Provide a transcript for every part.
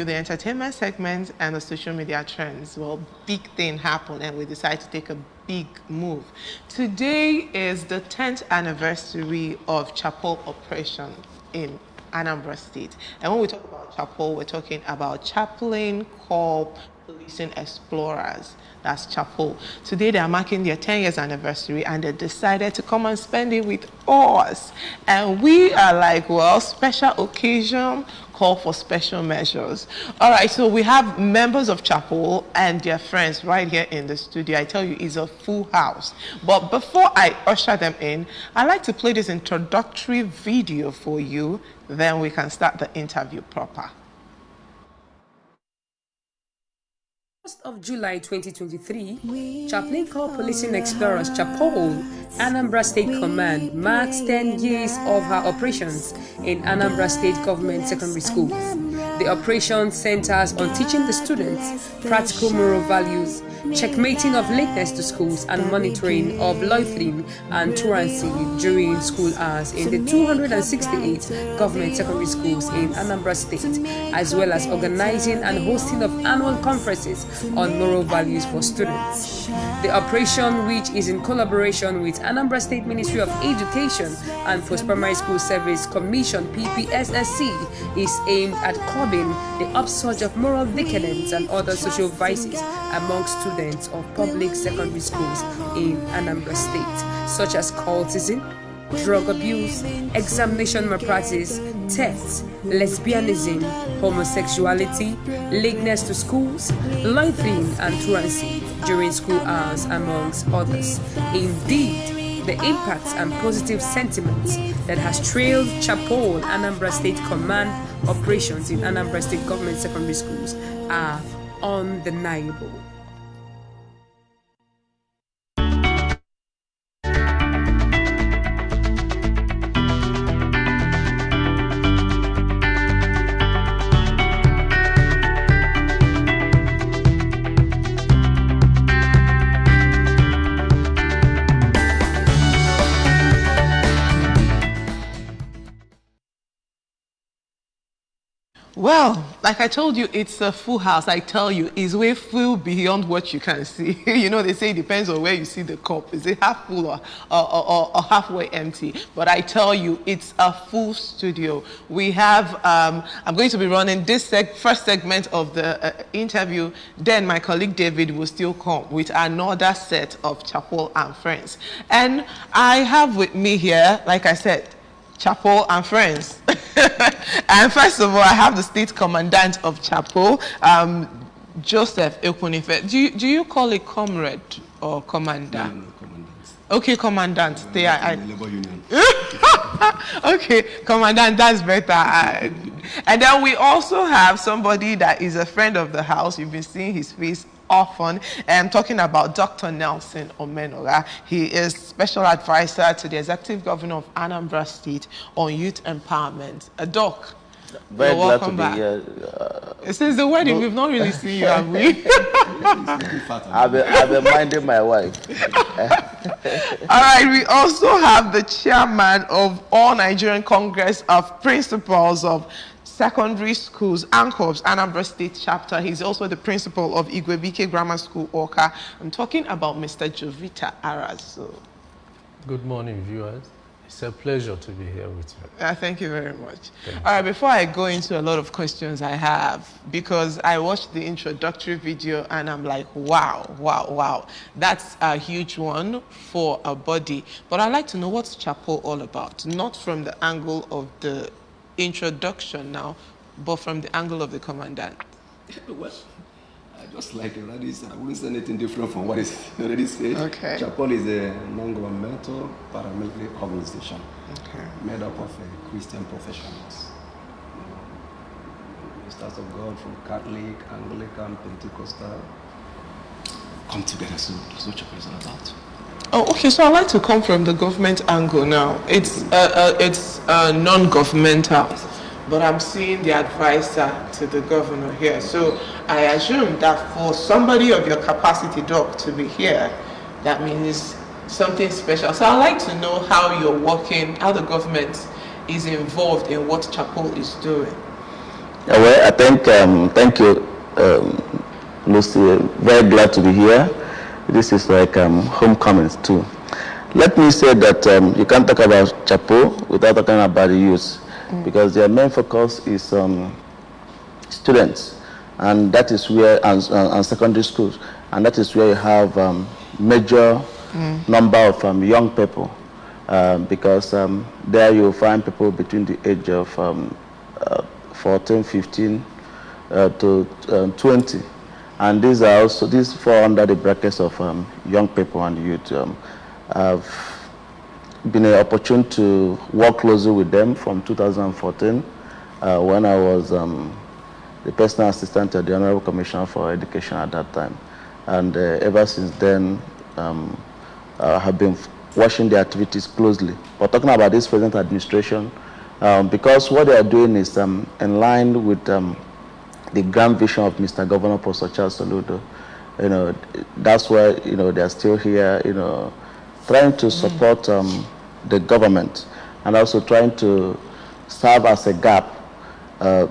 you the entertainment segment and the social media trends. Well, big thing happened and we decided to take a big move. Today is the 10th anniversary of Chapol operation in Anambra State. And when we talk about Chapol, we're talking about Chaplain Corps Policing Explorers. That's Chapol. Today they are marking their 10 years anniversary and they decided to come and spend it with us. And we are like, well, special occasion call for special measures. All right, so we have members of Chapol and their friends right here in the studio. I tell you, it's a full house. But before I usher them in, I'd like to play this introductory video for you. Then we can start the interview proper. 1st of July 2023, Chaplain Corps Policing Explorers Chapol, Anambra State Command marks 10 years of her operations in Anambra State Government Secondary School. The operation centers on teaching the students practical moral values, checkmating of lateness to schools, and monitoring of loitering and truancy during school hours in the 268 government secondary schools in Anambra State, as well as organizing and hosting of annual conferences on moral values for students. The operation, which is in collaboration with Anambra State Ministry of Education and Post-Primary School Service Commission (PPSSC), is aimed at curbing the upsurge of moral decadence and other social vices among students of public secondary schools in Anambra State, such as cultism, drug abuse, examination malpractice, theft, lesbianism, homosexuality, lateness to schools, loitering and truancy during school hours, amongst others. Indeed, the impacts and positive sentiments that has trailed Chapol Anambra State Command operations in Anambra State Government Secondary Schools are undeniable. Well, like I told you, it's a full house. I tell you, it's way full beyond what you can see. You know, they say it depends on where you see the cup. Is it half full or halfway empty? But I tell you, it's a full studio. We have, I'm going to be running this first segment of the interview. Then my colleague David will still come with another set of Chapol and friends. And I have with me here, like I said, Chapol and friends. And first of all, I have the state commandant of Chapol, Joseph Ekunife. Do you call it comrade or commander? No, commandant. Okay, commandant. They are labor union. Okay, commandant, that's better. And then we also have somebody that is a friend of the house. You've been seeing his face often. I'm talking about Dr. Nelson Omenora. He is special advisor to the executive governor of Anambra State on youth empowerment. Doc, very glad to be back. here. Since the wedding, we've not really seen you, have we? I've been minding my wife. All right, we also have the chairman of All Nigerian Congress of Principals of Secondary Schools, ANCOPS, Anambra State Chapter. He's also the principal of Igwebike Grammar School, Oka. I'm talking about Mr. Jovita Arazo. Good morning, viewers. It's a pleasure to be here with you. Thank you very much. All right, before I go into a lot of questions I have, because I watched the introductory video and I'm like, wow. That's a huge one for a body. But I'd like to know what's Chapol all about, not from the angle of the introduction now, but from the angle of the commandant. Well, just like it already said, I wouldn't say anything different from what is already said. Okay. Chapol is a non-governmental paramilitary organization made up of Christian professionals. Ministers of God from Catholic, Anglican, Pentecostal come together. So that's what Chapol is all about. Oh, okay. So I'd like to come from the government angle now. It's non-governmental, but I'm seeing the advisor to the governor here. So I assume that for somebody of your capacity, Doc, to be here, that means something special. So I'd like to know how you're working, how the government is involved in what Chapol is doing. Well, I think, thank you, Lucy. Very glad to be here. This is like homecoming too. Let me say that you can't talk about Chapol without talking about the youth, because their main focus is students, and that is where, and secondary schools, and that is where you have major number of young people, because there you find people between the age of 14, 15 to 20, and these fall under the brackets of young people and youth. I've been an opportunity to work closely with them from 2014 when I was the personal assistant to the Honorable Commissioner for Education at that time. And ever since then, I have been watching their activities closely. But talking about this present administration, because what they are doing is in line with the grand vision of Mr. Governor Professor Charles Soludo. You know, that's why, you know, they're still here, you know, trying to support the government, and also trying to serve as a gap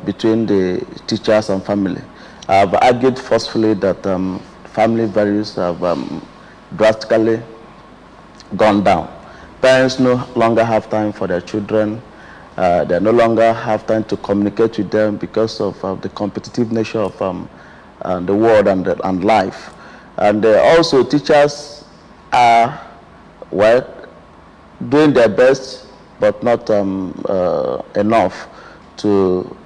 between the teachers and family. I've argued forcefully that family values have drastically gone down. Parents no longer have time for their children. They no longer have time to communicate with them because of the competitive nature of the world and life. And also teachers are, well, doing their best, but not enough to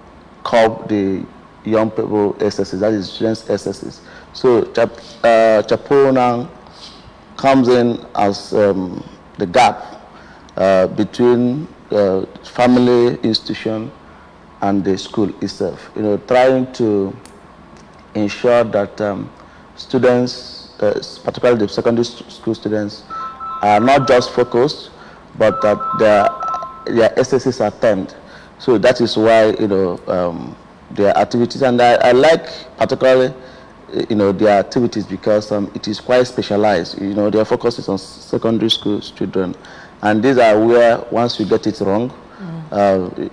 curb the young people excesses, that is students excesses. So Chapol now comes in as the gap between family institution and the school itself. You know, trying to ensure that students, particularly the secondary school students, are not just focused, but that their SSs are timed. So that is why, you know, their activities, and I like particularly, you know, their activities because it is quite specialized. You know, their focus is on secondary school children, and these are where once you get it wrong,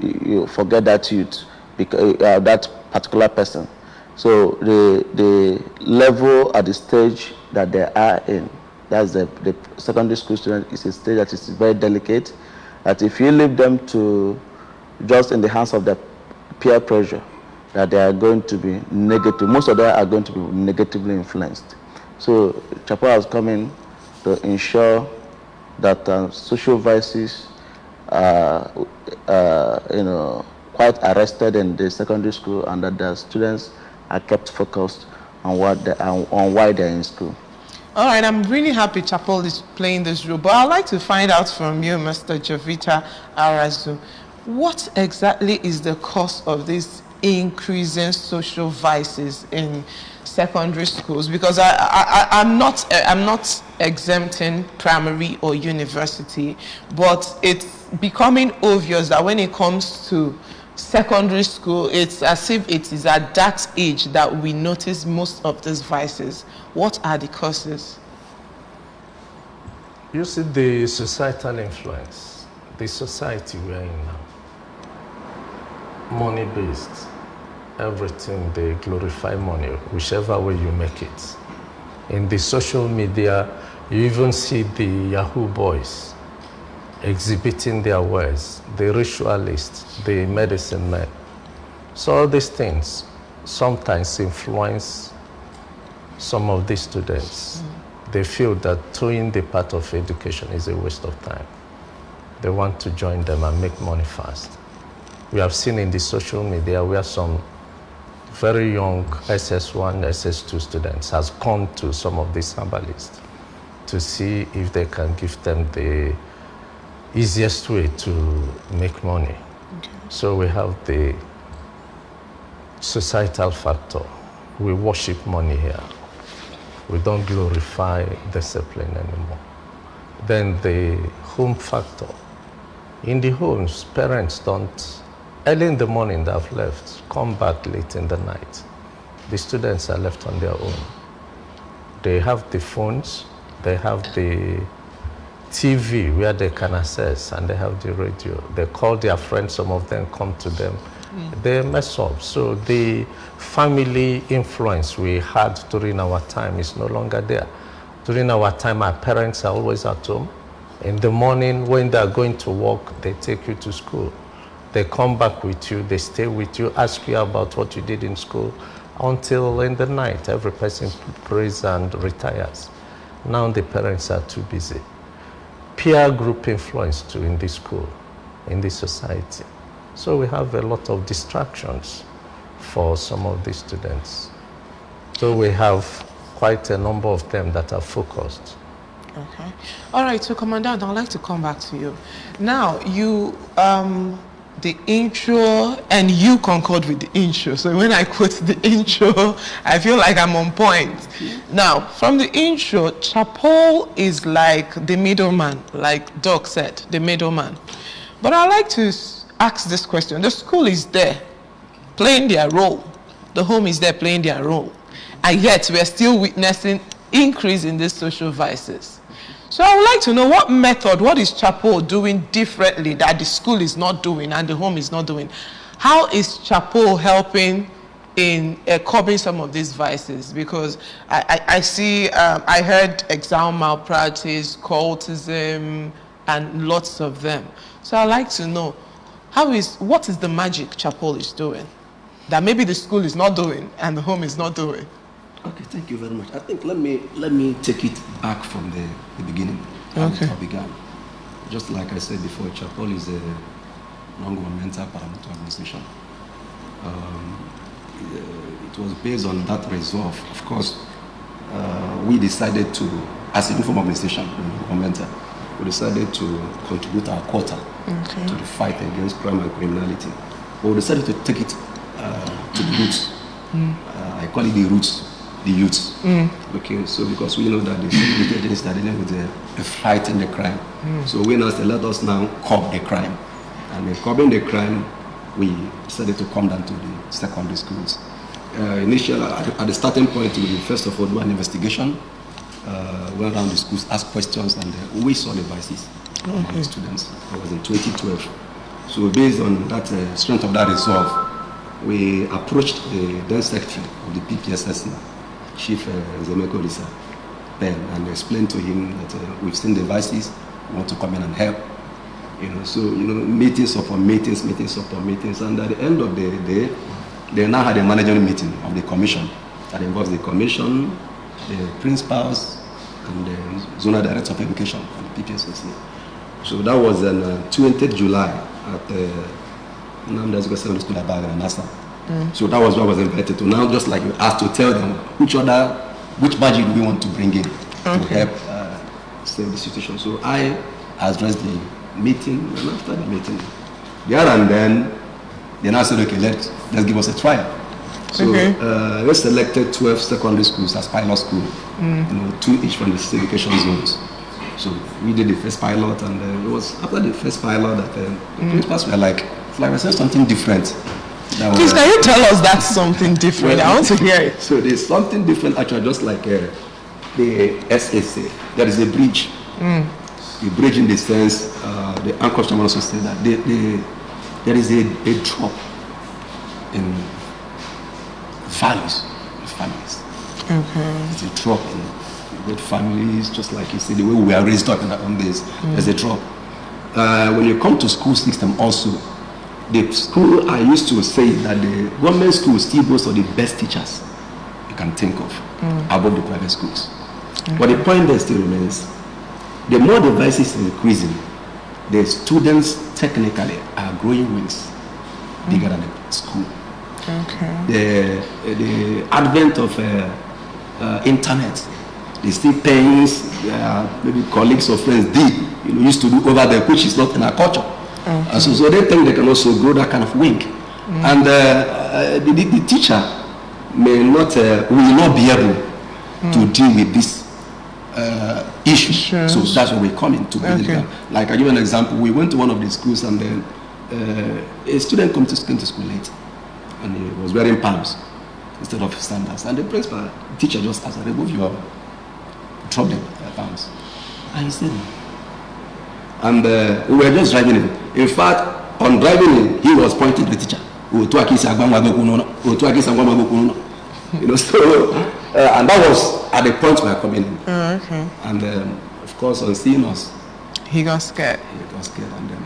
you forget that youth, because that particular person. So the level at the stage that they are in, that's the secondary school student, is a stage that is very delicate, that if you leave them to just in the hands of the peer pressure, that they are going to be negative. Most of them are going to be negatively influenced. So Chapol has come in to ensure that social vices are, you know, quite arrested in the secondary school, and that the students are kept focused on why they're in school. All right, I'm really happy Chapol is playing this role, but I'd like to find out from you, Mr. Jovita Arazu, what exactly is the cause of this increasing social vices in secondary schools? Because I'm not exempting primary or university, but it's becoming obvious that when it comes to secondary school, it's as if it is at that age that we notice most of these vices. What are the causes? You see, the societal influence, the society we're in now, money-based, everything, they glorify money, whichever way you make it. In the social media, you even see the Yahoo boys exhibiting their wares, the ritualists, the medicine men. So all these things sometimes influence some of these students. They feel that doing the part of education is a waste of time. They want to join them and make money fast. We have seen in the social media where some very young SS1, SS2 students has gone to some of these herbalists to see if they can give them the easiest way to make money. Okay. So we have the societal factor. We worship money here. We don't glorify discipline anymore. Then the home factor. In the homes, parents don't, early in the morning they have left, come back late in the night. The students are left on their own. They have the phones, they have the TV where they can access, and they have the radio. They call their friends, some of them come to them they mess up. So the family influence we had during our time is no longer there. During our time, our parents are always at home. In the morning, when they're going to work, they take you to school. They come back with you, they stay with you, ask you about what you did in school, until in the night, every person prays and retires. Now the parents are too busy. Peer group influence too in this school, in this society. So we have a lot of distractions for some of these students. So we have quite a number of them that are focused. Okay. All right, so Commandant, I'd like to come back to you. Now, you, the intro, and you concord with the intro. So when I quote the intro, I feel like I'm on point. Now, from the intro, Chapol is like the middleman, like Doc said, the middleman. But I'd like to ask this question. The school is there, playing their role. The home is there, playing their role. And yet, we're still witnessing increase in these social vices. So I would like to know what method, what is Chapol doing differently that the school is not doing and the home is not doing? How is Chapol helping in curbing some of these vices? Because I see, I heard exam malpractice, cultism, and lots of them. So I'd like to know, what is the magic Chapol is doing that maybe the school is not doing and the home is not doing? Okay, thank you very much. I think let me take it back from the beginning. Okay. How it began. Just like I said before, Chapol is a non-governmental paramilitary organization. It was based on that resolve. Of course, we decided to, as a uniform organization, governmental, we decided to contribute our quota to the fight against crime and criminality. But we decided to take it to the roots. I call it the roots. The youths. Okay, so because we know that the security agencies are dealing with the fight and the crime. So we now say, let us now curb the crime. And in curbing the crime, we decided to come down to the secondary schools. Initially, at the starting point, we first of all do an investigation, went around the schools, asked questions, and we saw the vices among the students. That was in 2012. So based on that strength of that resolve, we approached the then secretary of the PPSSC, Chief Zemeko Lisa, then, and explained to him that we've seen the vices, we want to come in and help. Meetings upon meetings, and at the end of the day, they now had a management meeting of the commission that involves the commission, the principals, and the zonal director of education of the PPSSC. So that was on 20th July at the Anambra State Command in NASA. So that was what I was invited to. Now, just like you asked, to tell them which budget do we want to bring in to help save the situation. So I addressed the meeting, and after the meeting, there and then, they now said, okay, let's give us a trial. So we selected 12 secondary schools as pilot school, 2 each from the education zones. So we did the first pilot, and it was after the first pilot that the principals were like, we're saying something different. Please, can you tell us that's something different? Well, I want to hear it. So there's something different, actually, just like the SSA. There is a bridge. The bridge in the sense, the anchor chairman also said that there is a drop in values in families. It's a drop in good families, just like you see, the way we are raised up on this, there's a drop. When you come to school system also, the school, I used to say that the government school still boasts of the best teachers you can think of above the private schools. But the point there still remains, the more the vices is increasing, the students technically are growing wings bigger than the school. The advent of internet, they see things maybe colleagues or friends did, used to do over there, which is not in our culture. And so they think they can also grow that kind of wing. And the teacher will not be able to deal with this issue. So that's where we come in to build it. Like I give an example, we went to one of the schools, and then a student came to school late, and he was wearing palms instead of sandals. And the teacher just asked, remove your drop the palms. And he said, and we were just driving in. In fact, on driving in, he was pointing to the teacher. You know, so, and that was at the point we were coming in. Oh, okay. And of course, on seeing us, he got scared. And then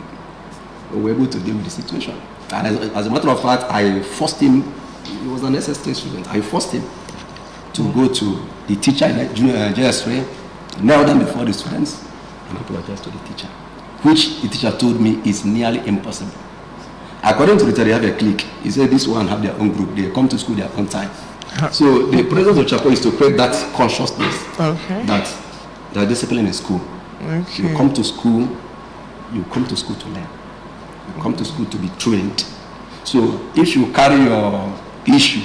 we were able to deal with the situation. And as a matter of fact, I forced him, he was an SST student, I forced him to go to the teacher in JS3, kneel down before the students, and apologize to the teacher, which the teacher told me is nearly impossible. According to the teacher, they have a clique. He said this one have their own group, they come to school their own time. So the presence of Chapol is to create that consciousness that there discipline in school. Okay. You come to school to learn. You come to school to be trained. So if you carry your issue,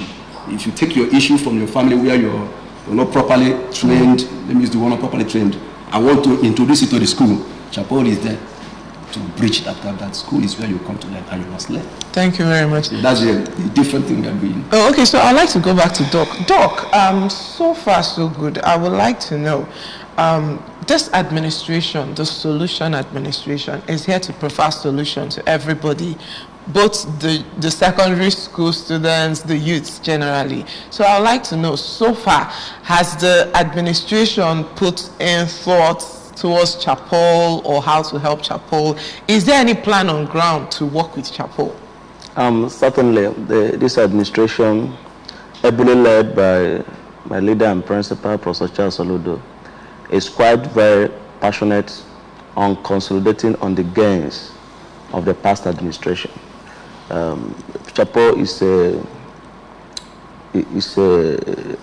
if you take your issue from your family where you're not properly trained, let me use the word not properly trained, I want to introduce you to the school. Chapol is there to bridge that school is where you come to learn and you must learn. Thank you very much. So that's a different thing we are doing. Oh, okay, so I'd like to go back to Doc. Doc, so far so good. I would like to know, this administration, the solution administration, is here to provide solution to everybody, both the secondary school students, the youths generally. So I'd like to know, so far, has the administration put in thoughts towards Chapol or how to help Chapol? Is there any plan on ground to work with Chapol? Certainly, this administration, ably led by my leader and principal, Professor Charles Oludo, is quite very passionate on consolidating on the gains of the past administration. Chapol is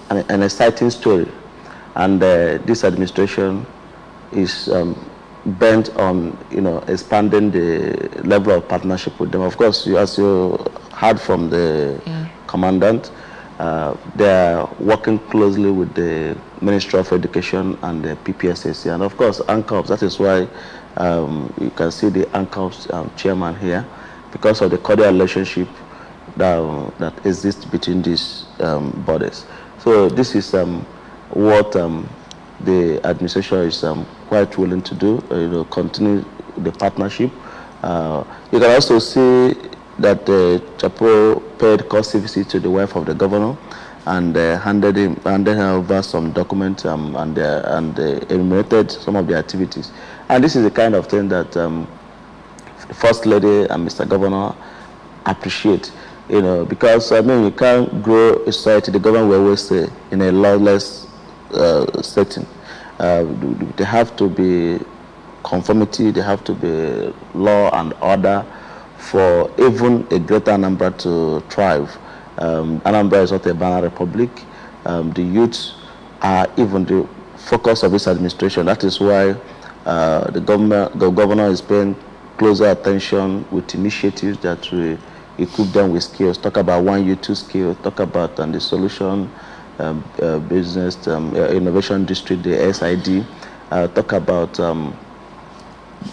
an exciting story, and this administration is bent on expanding the level of partnership with them. Of course, as you heard from the commandant, they are working closely with the Ministry of Education and the PPSSC, and of course ANCOPS. That is why you can see the ANCOPS chairman here, because of the cordial relationship that exists between these bodies. So this is what the administration is quite willing to do, continue the partnership. You can also see that Chapol paid courtesy visit to the wife of the governor and handed her over some documents and enumerated some of the activities. And this is the kind of thing that the First Lady and Mr. Governor appreciate, because you can't grow a society, the government will always say, in a lawless setting. They have to be conformity, they have to be law and order for even a greater Anambra to thrive. Anambra is not a banana republic. The youths are even the focus of this administration. That is why the governor is paying closer attention with initiatives that will equip them with skills. Talk about one youth, two skills. Talk about the solution business innovation district, the SID. Talk about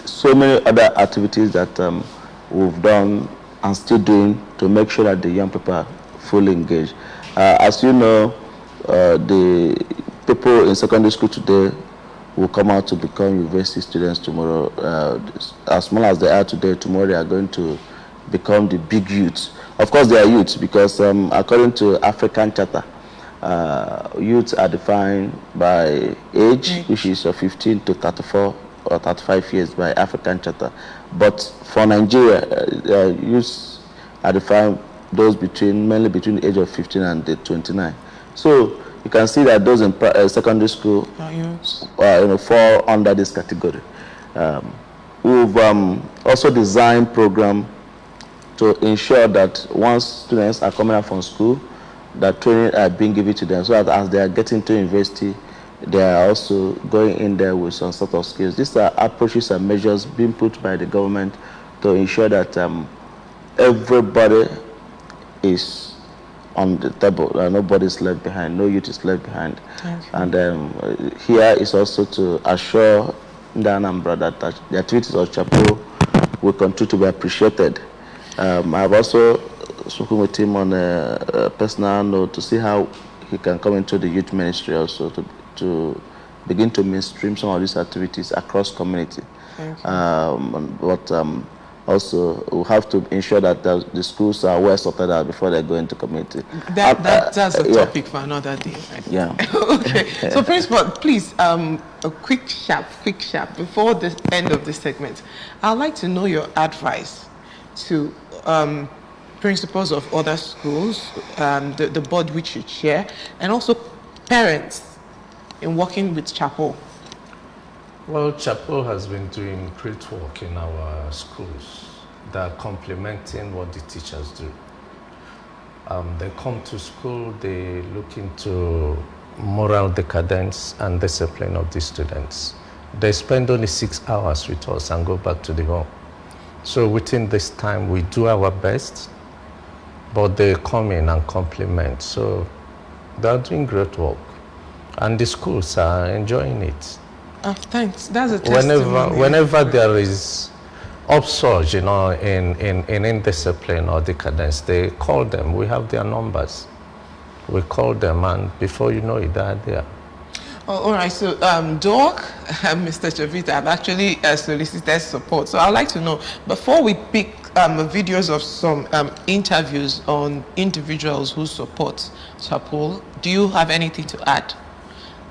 so many other activities that we've done and still doing to make sure that the young people are fully engaged. As you know, the people in secondary school today will come out to become university students tomorrow. As small as they are today, tomorrow they are going to become the big youths. Of course, they are youths because according to African Charter, youths are defined by age, which is 15 to 34 or 35 years by African Charter. But for Nigeria, youths are defined those mainly between the age of 15 and 29. So you can see that those in secondary school fall under this category. We've also designed program to ensure that once students are coming out from school, that training are being given to them, so that as they are getting to university, they are also going in there with some sort of skills. These are approaches and measures being put by the government to ensure that everybody is on the table, nobody is left behind, no youth is left behind. Okay. And here is also to assure the Anambra that the activities of Chapol will continue to be appreciated. I've also spoken with him on a personal note to see how he can come into the youth ministry also to begin to mainstream some of these activities across community. But also we have to ensure that the schools are well sorted out before they go into community. That's a topic for another day, right? Yeah. Okay. So, Principal, please, a quick sharp, before the end of this segment, I'd like to know your advice to principals of other schools, the board which you chair, and also parents in working with Chapel. Well, Chapel has been doing great work in our schools. They're complementing what the teachers do. They come to school, they look into moral decadence and discipline of the students. They spend only 6 hours with us and go back to the home. So within this time, we do our best, but they come in and complement. So they're doing great work. And the schools are enjoying it. Oh, thanks. That's a testimony. Whenever there is upsurge, in indiscipline or decadence, they call them. We have their numbers. We call them, and before you know it, they're there. Oh, all right. So, Doc and Mr. Chavita have actually solicited support. So, I'd like to know, before we pick videos of some interviews on individuals who support Chapel, do you have anything to add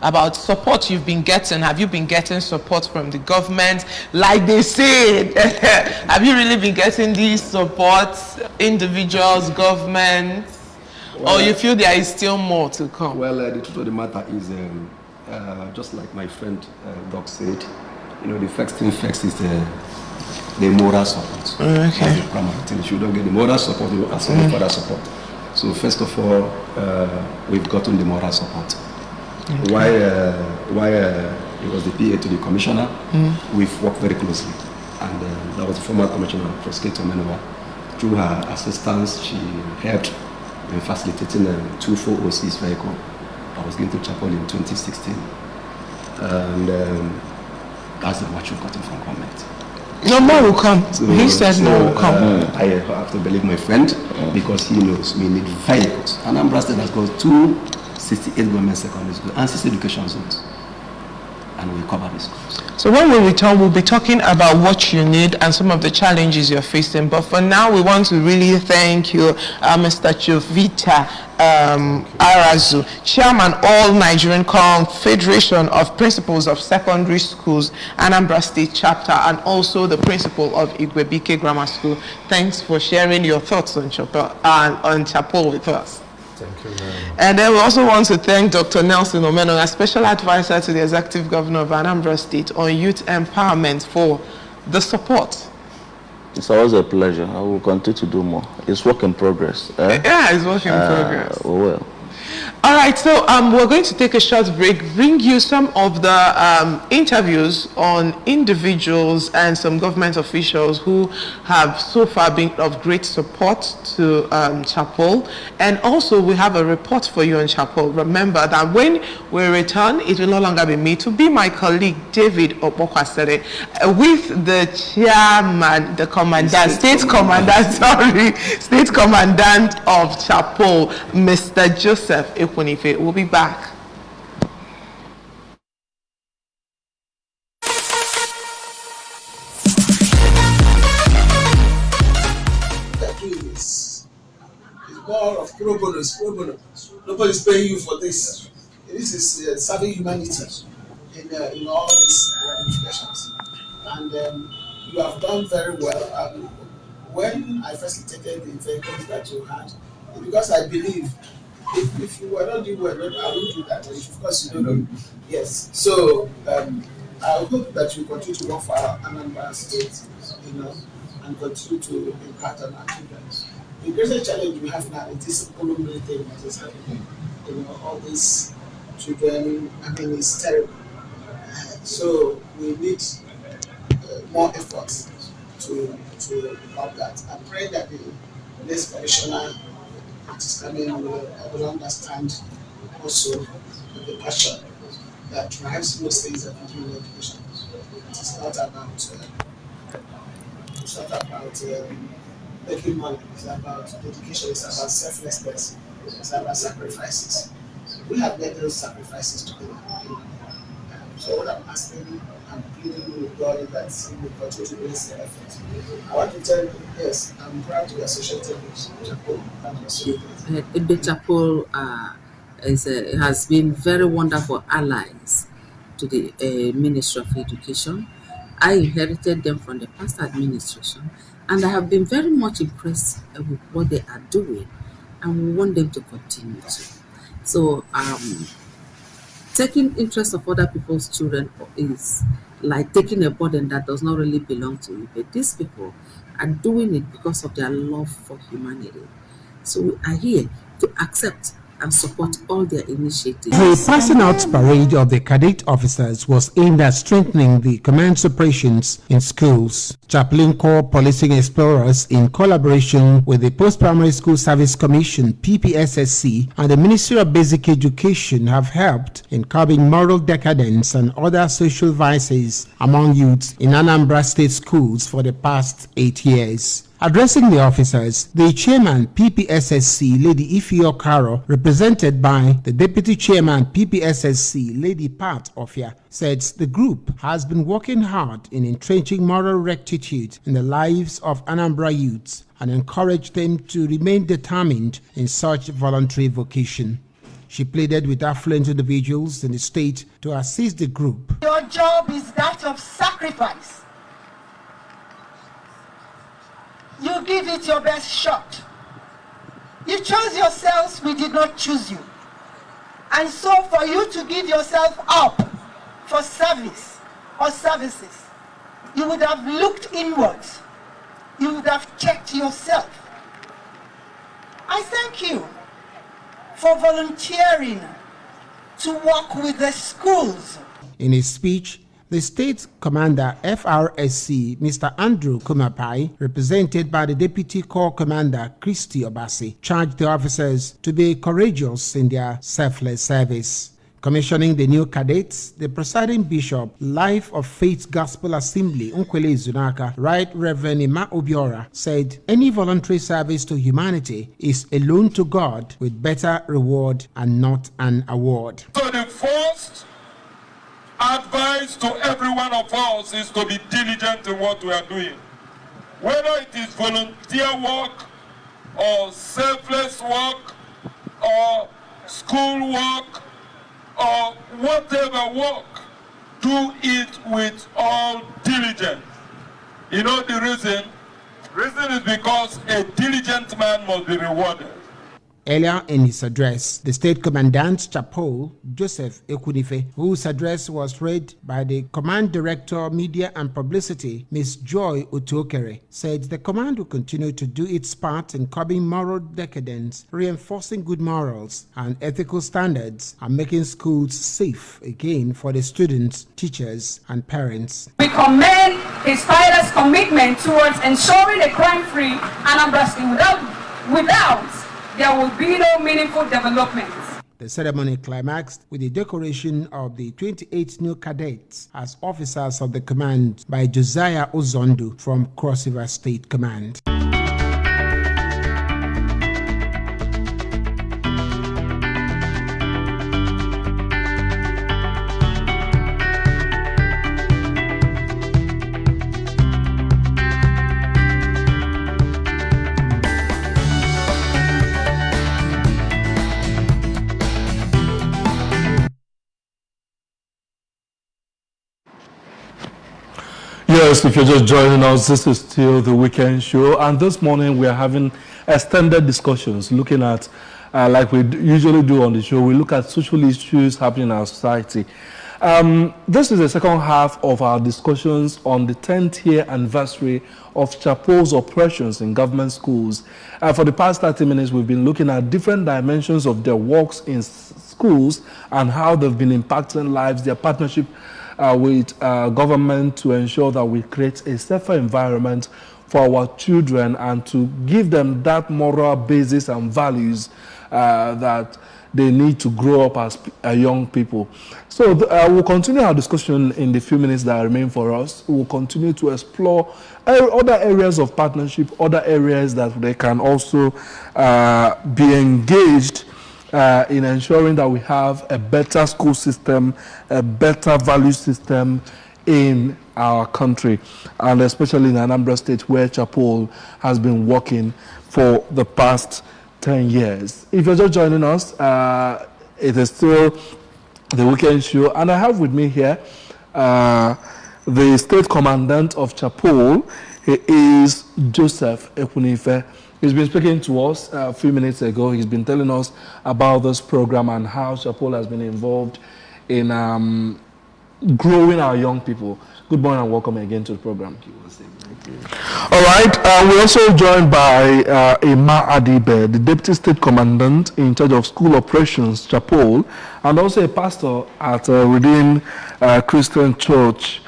about support you've been getting? Have you been getting support from the government? Like they said, have you really been getting these supports, individuals, government? Well, or you feel there is still more to come? Well, the truth of the matter is, just like my friend Doc said, the first thing first is the moral support. Okay. That's the primary thing. If you don't get the moral support, you ask for the further support. So first of all, we've gotten the moral support. Okay. Why it was the PA to the commissioner, we've worked very closely. And that was the former commissioner, Prosecutor Menova. Through her assistance, she helped in facilitating a 2406 vehicle. I was going to Chapel in 2016. And that's what you've gotten from government. No more will come. So, he said more will come. I have to believe my friend because he knows we need vehicles. Anambra State has got 268 government secondary schools and 6 education zones. And we cover the schools. So when we return, we'll be talking about what you need and some of the challenges you're facing. But for now, we want to really thank you, Mr. Chavita Arazu, Chairman, All Nigerian Confederation of Principals of Secondary Schools, Anambra State Chapter, and also the principal of Igwebike Grammar School. Thanks for sharing your thoughts on Chapel with us. Thank you very much. And then we also want to thank Dr. Nelson Omeno, a special advisor to the Executive Governor of Anambra State on youth empowerment, for the support. It's always a pleasure. I will continue to do more. It's work in progress. Yeah, it's work in progress. Well. All right, so we're going to take a short break, bring you some of the interviews on individuals and some government officials who have so far been of great support to Chapel. And also we have a report for you on Chapel. Remember that when we return, it will no longer be me, to be my colleague David Opokwasere, with the chairman, the commandant, state commandant of Chapel, Mr. Joseph Ekunife. We'll be back. It's more of pro bono. Nobody's paying you for this. This is serving humanity in all these ramifications. And you have done very well. When I facilitated the vehicles that you had, because I believe if you were not doing well, I wouldn't do that. Of course, you don't know. Yes. So I hope that you continue to work for Anambra State, and continue to impact on our children. The greatest challenge we have now is this economic thing that is happening. All these children, it's terrible. So we need more efforts to help that. I pray that the next commissioner that is coming will understand also the passion that drives most things that we do in education. It's not about making money. It's about dedication. It's about selflessness. It's about sacrifices. We have made those sacrifices together. So what I'm asking and pleading with God is that He will continue to bless the effort. I want to tell you, yes, I'm proud to be associated with Chapol. The Chapol has been very wonderful allies to the Ministry of Education. I inherited them from the past administration, and I have been very much impressed with what they are doing, and we want them to continue to. So, taking interest of other people's children is like taking a burden that does not really belong to you. But these people are doing it because of their love for humanity. So we are here to accept and support all their initiatives. The passing out parade of the cadet officers was aimed at strengthening the command's operations in schools. Chaplain Corps Policing Explorers, in collaboration with the Post-Primary School Service Commission (PPSSC) and the Ministry of Basic Education, have helped in curbing moral decadence and other social vices among youths in Anambra State schools for the past 8 years. Addressing the officers, the chairman PPSSC, Lady Ifio Karo, represented by the deputy chairman PPSSC, Lady Pat Ofia, said the group has been working hard in entrenching moral rectitude in the lives of Anambra youths and encouraged them to remain determined in such voluntary vocation. She pleaded with affluent individuals in the state to assist the group. Your job is that of sacrifice. You give it your best shot. You chose yourselves, we did not choose you. And so for you to give yourself up for service or services, you would have looked inwards. You would have checked yourself. I thank you for volunteering to work with the schools. In his speech, the State Commander FRSC, Mr. Andrew Kumapai, represented by the Deputy Corps Commander Christy Obasi, charged the officers to be courageous in their selfless service. Commissioning the new cadets, the presiding bishop, Life of Faith Gospel Assembly, Unkwele Zunaka, Right Reverend Ima Obiora, said any voluntary service to humanity is a loan to God with better reward and not an award. So the first advice to every one of us is to be diligent in what we are doing. Whether it is volunteer work or selfless work or school work or whatever work, do it with all diligence. You know the reason? Reason is because a diligent man must be rewarded. Earlier in his address, the State Commandant Chapol, Joseph Ekunife, whose address was read by the Command Director, Media and Publicity, Ms. Joy Otokere, said the command will continue to do its part in curbing moral decadence, reinforcing good morals and ethical standards, and making schools safe again for the students, teachers, and parents. We commend his tireless commitment towards ensuring a crime-free Anambra State without there will be no meaningful development. The ceremony climaxed with the decoration of the 28 new cadets as officers of the command by Josiah Ozondo from Cross River State Command. Yes, if you're just joining us, this is still the weekend show, and this morning we are having extended discussions looking at, like we usually do on the show, we look at social issues happening in our society. This is the second half of our discussions on the 10th year anniversary of Chapol's operations in government schools. For the past 30 minutes, we've been looking at different dimensions of their works in schools and how they've been impacting lives, their partnership with government to ensure that we create a safer environment for our children and to give them that moral basis and values that they need to grow up as young people. So we'll continue our discussion in the few minutes that remain for us. We'll continue to explore other areas of partnership, other areas that they can also be engaged in ensuring that we have a better school system, a better value system in our country, and especially in Anambra State, where Chapol has been working for the past 10 years. If you're just joining us, it is still the weekend show, and I have with me here the State Commandant of Chapol. He is Joseph Ekunife. He's been speaking to us a few minutes ago. He's been telling us about this program and how Chapol has been involved in growing our young people. Good morning and welcome again to the program. All right, we're also joined by Emma Adibe, the Deputy State Commandant in charge of school operations, Chapol, and also a pastor at Redeemed Christian Church,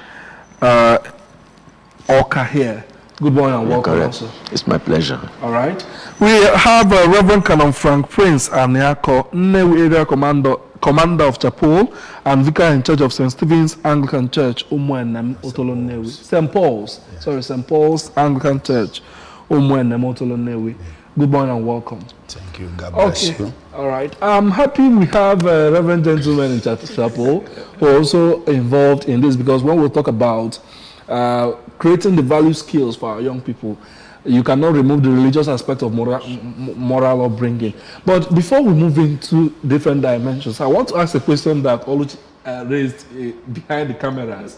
Oka here. Good morning and welcome also. It's my pleasure. All right. We have Reverend Canon Frank Prince Aniako, Nnewi Area Commander of Chapol and Vicar in charge of St. Stephen's Anglican Church, Umuenem Otolo Nnewi. St. Paul's Anglican Church, Umuenem Otolo Nnewi. Good morning and welcome. Thank you. God bless you. All right. I'm happy we have Reverend gentlemen in Chapol who are also involved in this, because when we talk about creating the value skills for our young people, you cannot remove the religious aspect of moral upbringing. But before we move into different dimensions, I want to ask a question that Oluchi raised behind the cameras.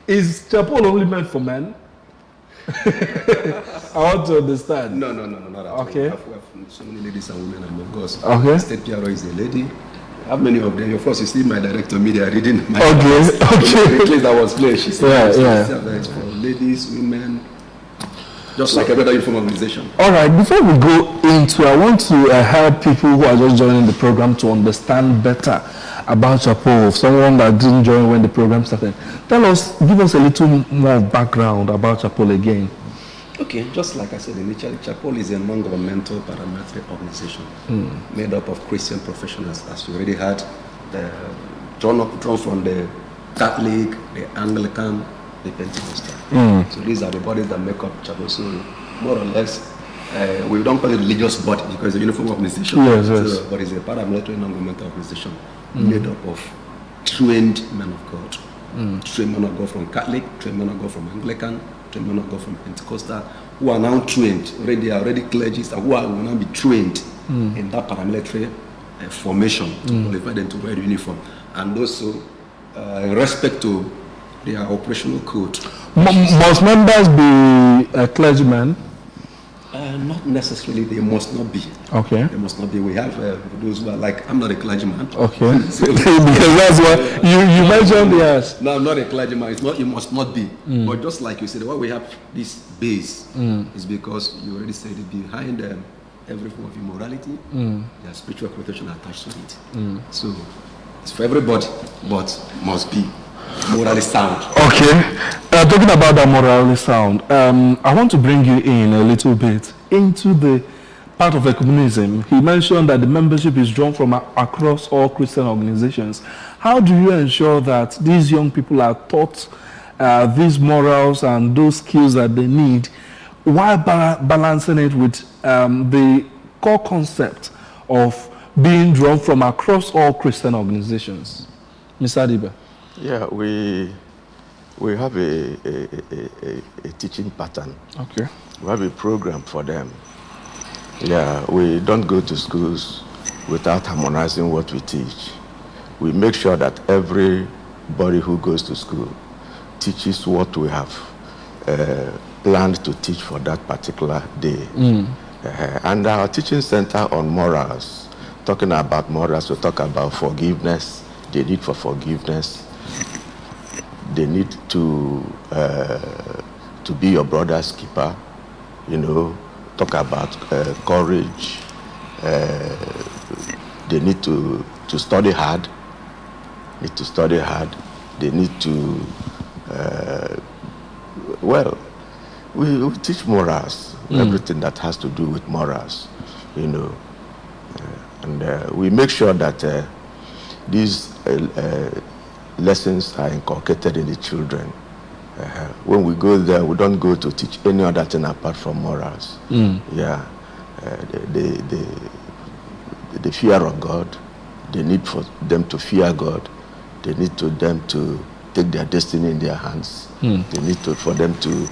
Is Chapol only meant for men? I want to understand. No, not at all. Okay. We have so many ladies and women among us. Okay. State PRO is a lady. How many of them? Of course, you see my director media reading my Okay. case that was played. She said, it's for ladies, women, just like every other uniform organization. All right, before we go into, I want to help people who are just joining the program to understand better about Chapol, someone that didn't join when the program started. Give us a little more background about Chapol again. Okay, just like I said initially, Chapol is a non-governmental paramilitary organization made up of Christian professionals, as you already had, drawn from the Catholic, the Anglican, the Pentecostal. So these are the bodies that make up Chapol. So more or less, we don't call it religious body because it's a uniform organization. Yes. So, but it's a paramilitary non-governmental organization made up of trained men of God. Trained men of God from Catholic, trained men of God from Anglican, trained men of God from Pentecostal, who are now trained, already clergies, and who will now be trained in that paramilitary formation to qualify them to wear the uniform. And also, in respect to their operational code. Must members be clergymen? Not necessarily, they must not be. Okay. They must not be. We have those who are like, I'm not a clergyman. Okay. So, because that's what you mentioned, yes. No, I'm not a clergyman. It's not, you must not be. But just like you said, why we have this base is because you already said it, behind every form of immorality, there's spiritual protection attached to it. So it's for everybody, but must be morally sound. Okay. Talking about that morally sound, I want to bring you in a little bit into the part of ecumenism. He mentioned that the membership is drawn from across all Christian organizations. How do you ensure that these young people are taught these morals and those skills that they need while balancing it with the core concept of being drawn from across all Christian organizations? Mr. Adiba. Yeah, we have a teaching pattern. Okay. We have a program for them. Yeah, we don't go to schools without harmonizing what we teach. We make sure that everybody who goes to school teaches what we have planned to teach for that particular day. And our teaching center on morals, talking about morals, we talk about forgiveness, the need for forgiveness. They need to be your brother's keeper, talk about courage. They need to study hard. They need to, we teach morals, everything that has to do with morals, and we make sure that these lessons are inculcated in the children. When we go there, we don't go to teach any other thing apart from morals. Yeah, the the fear of God. They need for them to fear God. They need them to take their destiny in their hands. They need for them to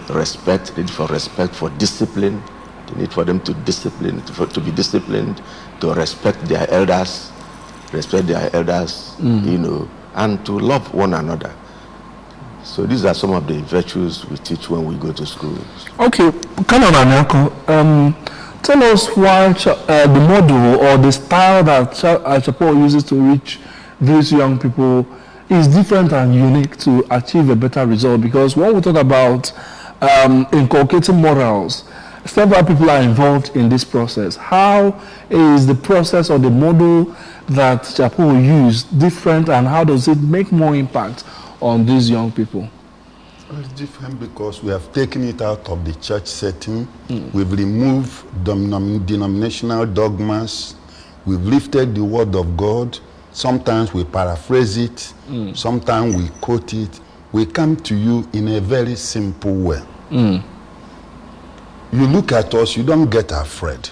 respect. They need for respect, for discipline. They need for them to to be disciplined, to respect their elders, you know, and to love one another. So these are some of the virtues we teach when we go to schools. Okay, Canon Anyako, tell us why the model or the style that Chapol uses to reach these young people is different and unique to achieve a better result. Because when we talk about inculcating morals, several people are involved in this process. How is the process or the model that Chapol used different, and how does it make more impact on these young people? Well, it's different because we have taken it out of the church setting. We've removed denominational dogmas. We've lifted the word of God. Sometimes we paraphrase it. Sometimes we quote it. We come to you in a very simple way. You look at us, you don't get afraid.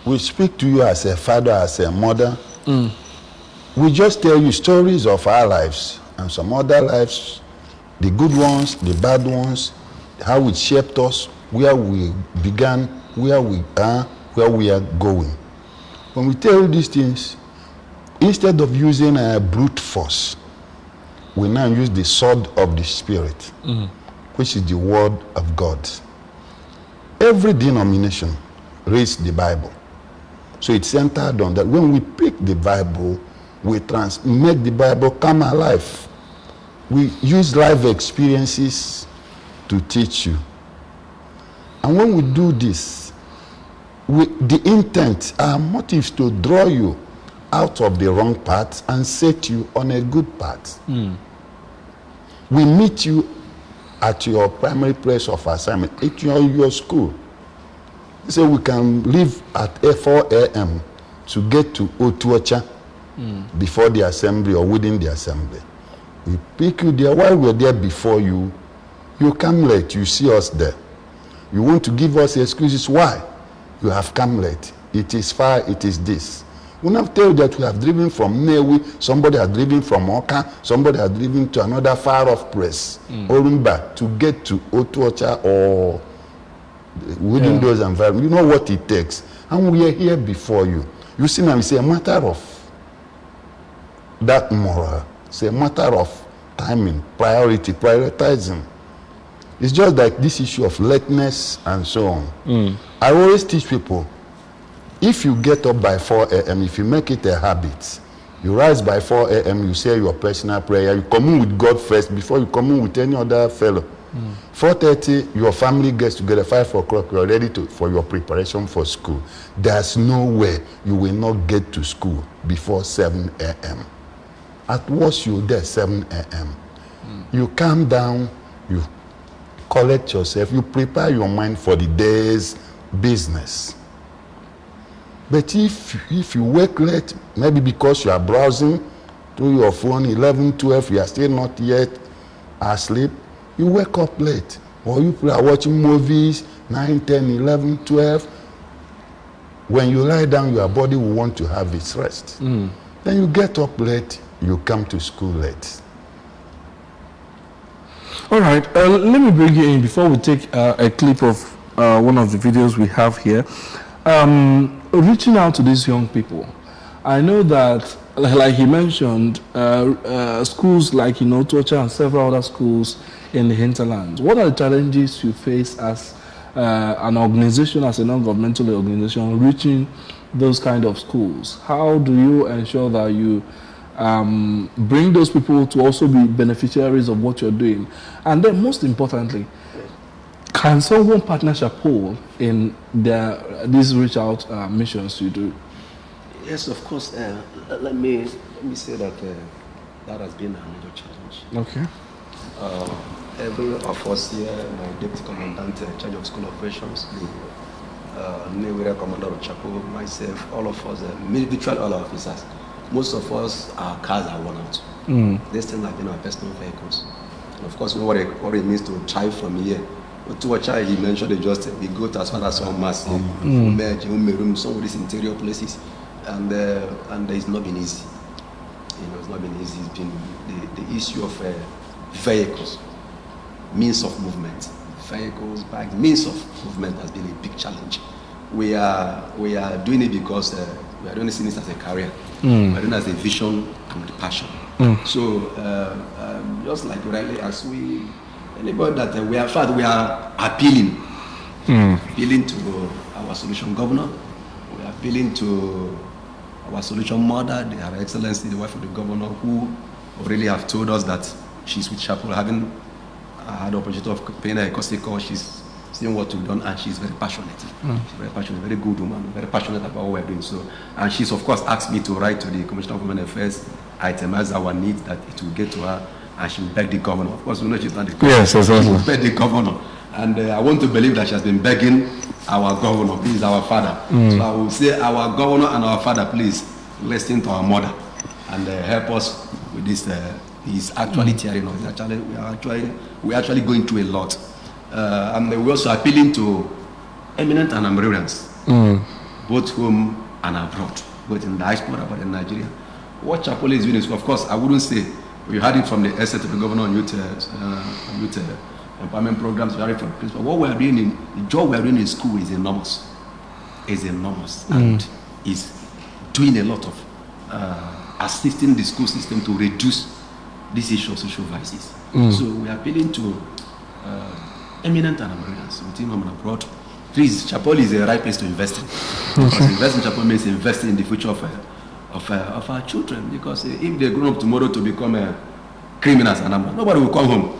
We speak to you as a father, as a mother. We just tell you stories of our lives and some other lives, the good ones, the bad ones, how it shaped us, where we began, where we are, where we are going. When we tell you these things, instead of using a brute force, we now use the sword of the Spirit, which is the word of God. Every denomination reads the Bible. So it's centered on that. When we pick the Bible, we make the Bible come alive. We use life experiences to teach you. And when we do this, the intent, our motive is to draw you out of the wrong path and set you on a good path. We meet you at your primary place of assignment, at your school. So we can leave at 4 a.m. to get to Otuocha before the assembly or within the assembly. We pick you there. While we're there before you, you come late, you see us there. You want to give us excuses why you have come late. It is far, it is this. We now tell you that we have driven from Newi, somebody has driven from Oka, somebody has driven to another far-off place, Orumba, to get to Otuocha or within those environments. You know what it takes. And we are here before you. You see now, it's a matter of that moral. It's a matter of timing, priority, prioritizing. It's just like this issue of lateness and so on. I always teach people, if you get up by 4 a.m., if you make it a habit, you rise by 4 a.m., you say your personal prayer, you commune with God first before you commune with any other fellow. 4:30, your family gets together. 5 o'clock, you're ready for your preparation for school. There's no way you will not get to school before 7 a.m. At worst, you're there 7 a.m. You calm down, you collect yourself, you prepare your mind for the day's business. But if you wake late, maybe because you are browsing through your phone, 11, 12, you are still not yet asleep, you wake up late. Or you are watching movies, 9, 10, 11, 12. When you lie down, your body will want to have its rest. Then you get up late, you come to school late. All right, let me bring you in before we take a clip of one of the videos we have here. Reaching out to these young people. I know that, like he mentioned, schools like, Tocha and several other schools in the hinterlands. What are the challenges you face as an organization, as a non-governmental organization, reaching those kind of schools? How do you ensure that you bring those people to also be beneficiaries of what you're doing? And then most importantly, can someone partner Chapol in these reach out missions you do? Yes, of course. Let me say that that has been a major challenge. Okay. Every of us here, my deputy commandant in charge of school operations, the new commander of Chapol, myself, all of us, military all officers, most of us, our cars are worn out. These things have been our personal vehicles. And of course, we know what it means to drive from here To a child, he mentioned they just they go to as far as some mass, some of these interior places, and it's not been easy. It's not been easy. It's been the issue of vehicles, means of movement, vehicles, bikes, means of movement has been a big challenge. We are doing it because we are doing this as a career. We are doing it as a vision and a passion. So just like rightly as anybody that we are appealing to our solution governor. We are appealing to our solution mother, Her Excellency, the wife of the governor, who really have told us that she's with Chapol, having had the opportunity of paying her a courtesy call. She's seeing what we've done, and she's very passionate. She's very passionate, very good woman, very passionate about what we're doing. So, and she's of course asked me to write to the Commissioner of Women Affairs, itemize our needs, that it will get to her, and she will beg the governor. Of course, we know she's not the governor. Yes, exactly. She will beg the governor. And I want to believe that she has been begging our governor, please, our father. So I will say, our governor and our father, please, listen to our mother and help us with this. He's actually tearing us. We're actually going through a lot. And we're also appealing to eminent Anambrans, both home and abroad, both in diaspora but in Nigeria. What Chapol is doing is, of course, I wouldn't say we had it from the essay to the governor on youth empowerment programs. We had it from the principal. What we are doing the job we are doing in school is enormous. And is doing a lot of assisting the school system to reduce this issue of social vices. So we are appealing to eminent Anambrans within home and abroad. Please, Chapol is the right place to invest in. Because invest in Chapol means investing in the future of our children. Because if they grow up tomorrow to become criminals, nobody will come home.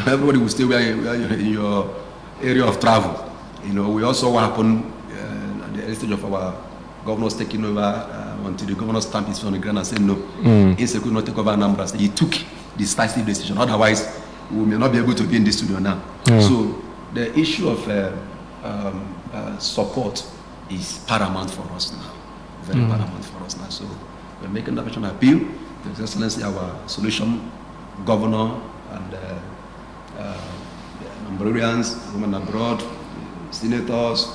Everybody will stay in your area of travel. We also what happened at the early stage of our governors taking over until the governor stamped his foot on the ground and said no. He could not take over Anambra State. He took decisive decision. Otherwise, we may not be able to be in this studio now. So the issue of support is paramount for us now. Very paramount for us now. So we're making that appeal to His Excellency, our solution governor, and Anambrarians, women abroad, senators,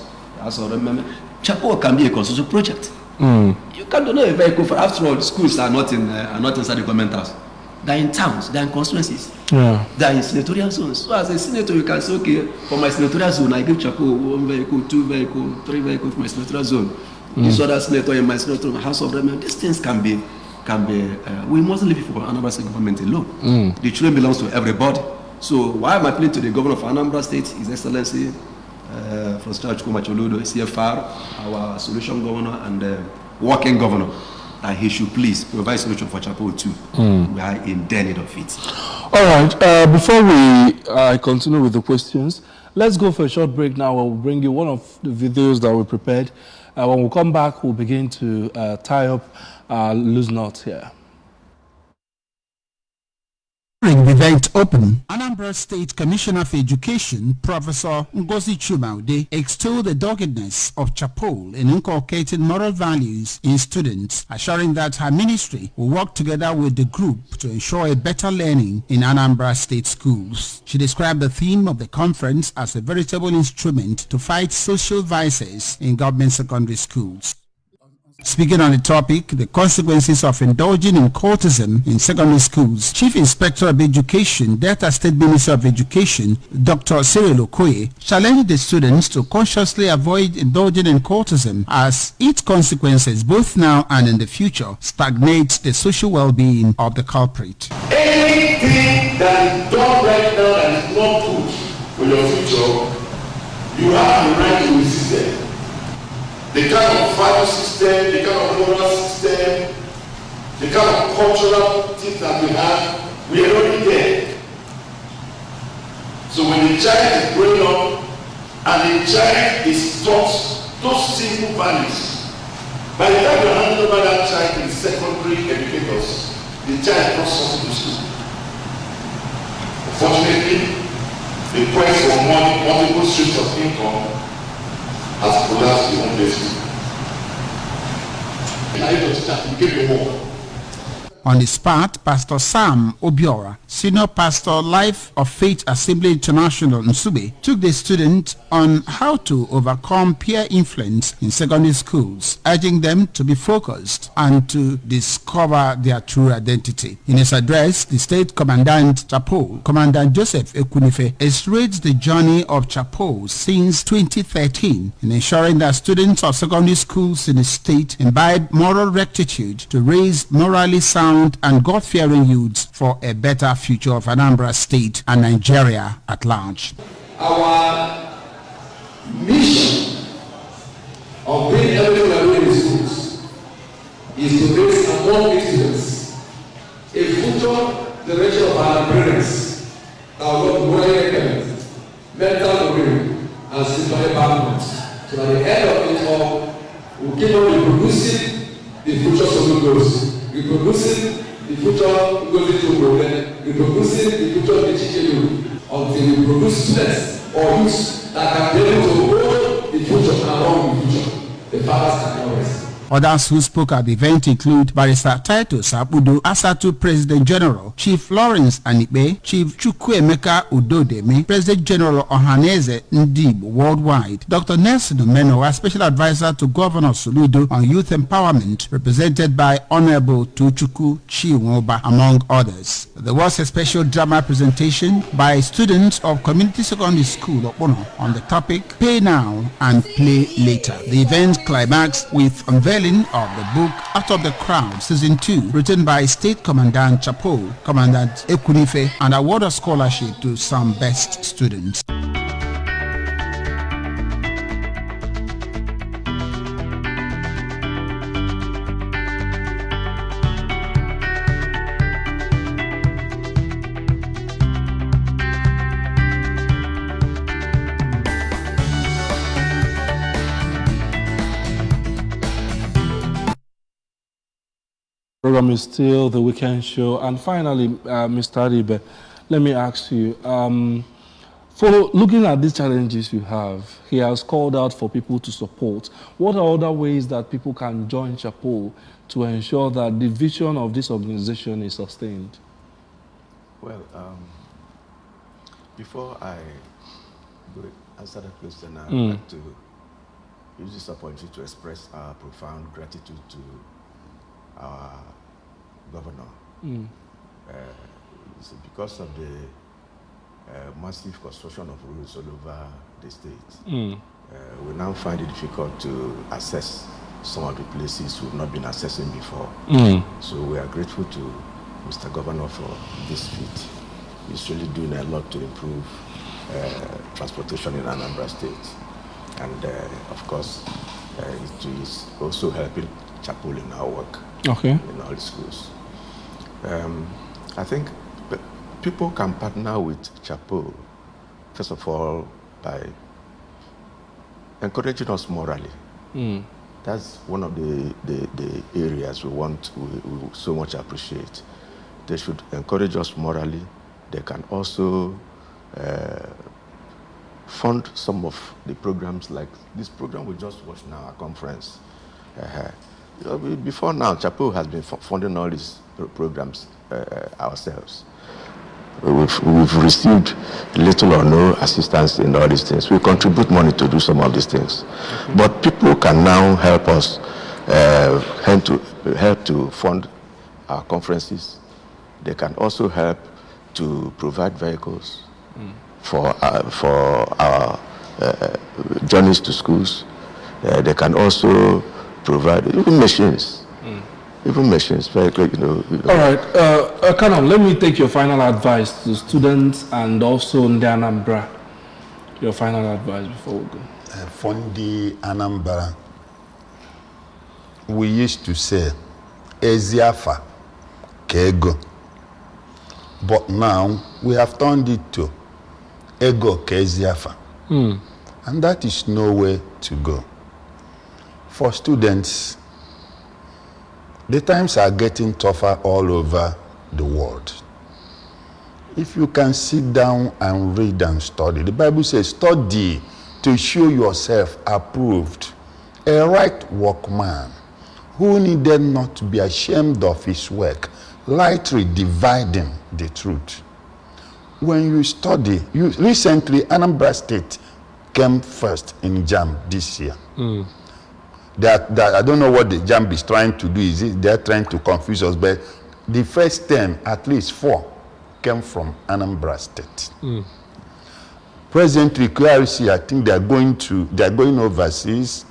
Chapol can be a constitutional project. You can't do a vehicle for, after all, schools are not inside the government house. They're in towns, they're in constituencies, they're in senatorial zones. So as a senator, you can say, okay, for my senatorial zone, I give Chapol 1 vehicle, 2 vehicles, 3 vehicles for my senatorial zone. This other senator in my senatorial house of revenue. These things can be. We mustn't leave it for Anambra State government alone. The children belongs to everybody. So why am I appealing to the governor of Anambra State, His Excellency, Francois Chukwu-Macholudo, CFR, our solution governor and working governor, that he should please provide solution for Chapol too. We are in need of it. All right. Before we continue with the questions, let's go for a short break now. We'll bring you one of the videos that we prepared. When we come back, we'll begin to tie up loose knots here. During the event open, Anambra State Commissioner for Education, Professor Ngozi Chumaude, extolled the doggedness of Chapol in inculcating moral values in students, assuring that her ministry will work together with the group to ensure a better learning in Anambra State schools. She described the theme of the conference as a veritable instrument to fight social vices in government secondary schools. Speaking on the topic, the consequences of indulging in cultism in secondary schools, Chief Inspector of Education, Delta State Minister of Education, Dr. Cyril Okoye, challenged the students to consciously avoid indulging in cultism as its consequences, both now and in the future, stagnate the social well-being of the culprit. Anything that is done right now that is not good for your future, you have the right to resist it. The kind of value system, the kind of moral system, the kind of cultural things that we have, we are already there. So when the child is growing up and the child is taught those simple values, by the time you are handing over that child to the secondary educators, the child is not something to school. Unfortunately, the quest for money, multiple streams of income, has collapsed the home based. And I don't start to give you more. On his part, Pastor Sam Obiora, Senior Pastor, Life of Faith Assembly International Nsube, took the students on how to overcome peer influence in secondary schools, urging them to be focused and to discover their true identity. In his address, the State Commandant Chapol, Commandant Joseph Ekunife, illustrates the journey of Chapol since 2013 in ensuring that students of secondary schools in the state imbibe moral rectitude to raise morally sound and God-fearing youths for a better future of Anambra State and Nigeria at large. Our mission of doing everything we are doing in schools is to raise among students a future generation of our parents that will not be mental domain and spiritual backgrounds. So at the end of it all, we keep on reproducing the future solutions, reproducing the future goes into problem, reproducing the future of the chicken until we produce students or youths that can be able to grow the future along the future. The fathers can always. Others who spoke at the event include Barrister Titus Abudu, Asatu President General, Chief Lawrence Anibe, Chief Chukwuemeka Udodeme, President General Ohaneze Ndib Worldwide, Dr. Nelson Omenowa, Special Advisor to Governor Soludo on Youth Empowerment, represented by Honorable Tuchuku Chiwoba, among others. There was a special drama presentation by students of Community Secondary School Okpono on the topic Pay Now and Play Later. The event climaxed with unveiling of the book Out of the Crowd Season 2, written by State Commandant Chapol, Commandant Ekunife, and award a scholarship to some best students. Program is still the weekend show. And finally, Mr. Aribe, let me ask you, for looking at these challenges you have, he has called out for people to support. What are other ways that people can join Chapol to ensure that the vision of this organization is sustained? Well, before I answer that question, I'd like to use this opportunity to express our profound gratitude to our governor. So because of the massive construction of roads all over the state, we now find it difficult to access some of the places we've not been accessing before. So we are grateful to Mr. Governor for this feat. He's really doing a lot to improve transportation in Anambra State. And of course, it is also helping Chapol in our work in all the schools. I think people can partner with Chapol, first of all, by encouraging us morally. That's one of the areas we so much appreciate. They should encourage us morally. They can also fund some of the programs like this program we just watched now, our conference. Before now, Chapol has been funding all these programs ourselves. We've received little or no assistance in all these things. We contribute money to do some of these things. But people can now help us, help to fund our conferences. They can also help to provide vehicles for our journeys to schools. They can also provide even machines. Even machines, very great, you know. All right, Kanon, let me take your final advice to students and also in the Anambra. Your final advice before we go. From the Anambra, we used to say, Eziafa, Kego. But now we have turned it to Ego Keziafa. And that is no way to go. For students, the times are getting tougher all over the world. If you can sit down and read and study, the Bible says, study to show yourself approved, a right workman, who needed not to be ashamed of his work, lightly dividing the truth. When you study, recently Anambra State came first in JAMB this year. That I don't know what the JAMB is trying to do. Is it they're trying to confuse us? But the first 10, at least 4, came from Anambra State. Presently, QRC, I think they're going overseas.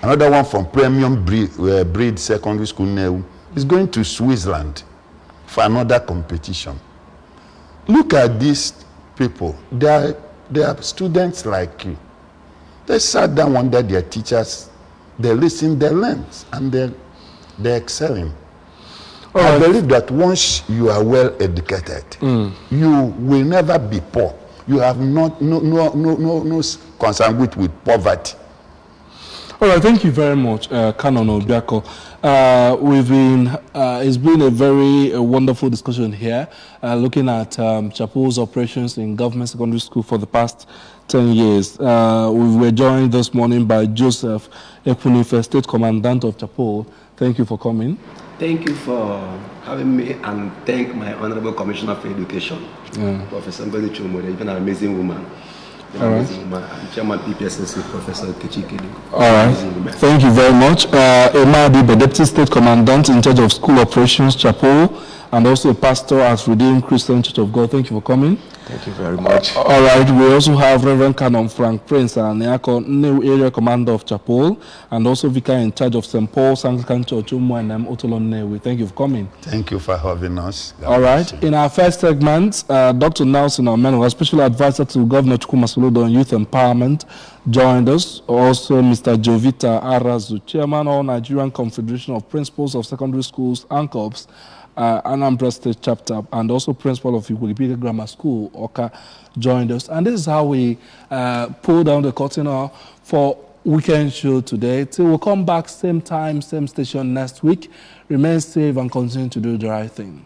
Another one from Premium Breed Secondary School now is going to Switzerland for another competition. Look at these people. They are students like you. They sat down under their teachers. They listen, they learn, and they're excelling. I believe that once you are well educated, you will never be poor. You have no concern with poverty. All right, thank you very much, Canon Obiako. It's been a very wonderful discussion here, looking at Chapol's operations in government secondary school for the past 10 years. We were joined this morning by Joseph Ekunife, State Commandant of Chapol. Thank you for coming. Thank you for having me, and thank my Honorable Commissioner for Education, Professor Mbele Chumode. You've been an amazing woman. All right. I'm Chairman PPSSC, Professor Kechikedi. All right. Thank you very much. Emadi, the Deputy State Commandant in charge of school operations, Chapol, and also a pastor at Redeemed Christian Church of God. Thank you for coming. Thank you very much. All right. We also have Reverend Canon Frank Prince, new area commander of Chapol, and also vicar in charge of St. Paul's Anglican Church, Umuanem, Otolon Newe. Thank you for coming. Thank you for having us. All right. In our first segment, Dr. Nelson Omenu, special advisor to Governor Chukwuma Soludo on youth empowerment, joined us. Also, Mr. Jovita Arazu, chairman of Nigerian Confederation of Principals of Secondary Schools, ANCOPS, Anambra State chapter, and also principal of Igwilibika Grammar School, Oka, joined us. And this is how we pull down the curtain for weekend show today. Till we'll come back same time, same station next week. Remain safe and continue to do the right thing.